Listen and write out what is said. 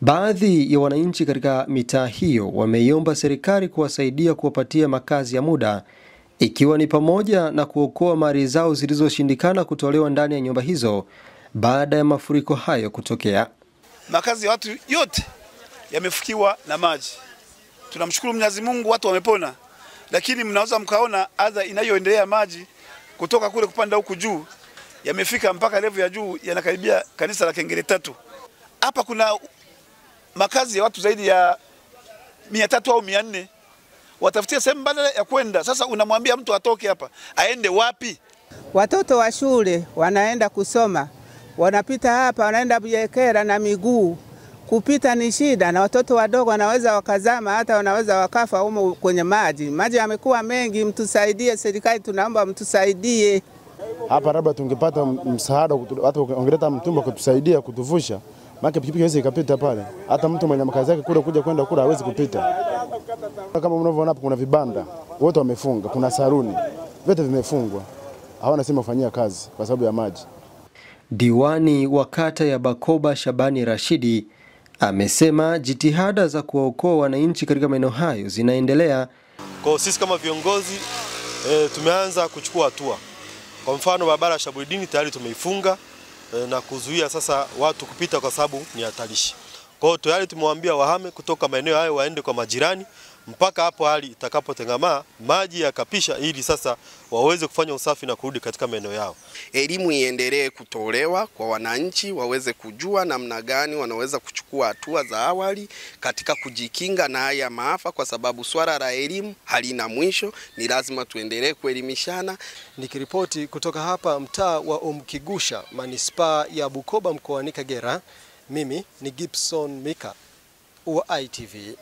Baadhi ya wananchi katika mitaa hiyo wameiomba serikali kuwasaidia kuwapatia makazi ya muda, ikiwa ni pamoja na kuokoa mali zao zilizoshindikana kutolewa ndani ya nyumba hizo baada ya mafuriko hayo kutokea. Makazi ya watu yote yamefukiwa na maji. Tunamshukuru Mwenyezi Mungu, watu wamepona, lakini mnaweza mkaona adha inayoendelea. Maji kutoka kule kupanda huku juu yamefika mpaka level ya juu, yanakaribia kanisa la Kengele 3. Hapa kuna makazi ya watu zaidi ya 300 au 400. Watafutia sehemu badala ya kwenda. Sasa unamwambia mtu atoke hapa, aende wapi? Watoto wa shule wanaenda kusoma, wanapita hapa, wanaenda Buyekera na miguu. Kupita ni shida, na watoto wadogo wanaweza wakazama, hata wanaweza wakafa humo kwenye maji. Maji yamekuwa mengi, mtusaidie serikali, tunaomba mtusaidie. Hapa labda tungepata msaada, hata ongeleta mtumba kutusaidia kutuvusha. Maana pikipiki hizi ikapita pale. Hata mtu mwenye makazi yake kule kwenda kula hawezi kupita. Kama unavyoona hapa kuna vibanda, wote wamefunga, kuna saruni. Vyote vimefungwa. Hawana sema kufanyia kazi kwa sababu ya maji. Diwani wa kata ya Bakoba Shabani Rashidi amesema jitihada za kuwaokoa wananchi katika maeneo hayo zinaendelea. Kwa sisi kama viongozi tumeanza kuchukua hatua. Kwa mfano barabara ya Shabudini tayari tumeifunga na kuzuia sasa watu kupita kwa sababu ni hatarishi. Kwa hiyo tayari tumewaambia wahame kutoka maeneo hayo waende kwa majirani mpaka hapo hali itakapotengamaa, maji yakapisha, ili sasa waweze kufanya usafi na kurudi katika maeneo yao. Elimu iendelee kutolewa kwa wananchi, waweze kujua namna gani wanaweza kuchukua hatua za awali katika kujikinga na haya maafa, kwa sababu swala la elimu halina mwisho. Ni lazima tuendelee kuelimishana. Nikiripoti kutoka hapa mtaa wa Umkigusha, manispaa ya Bukoba, mkoani Kagera, mimi ni Gibson Mika wa ITV.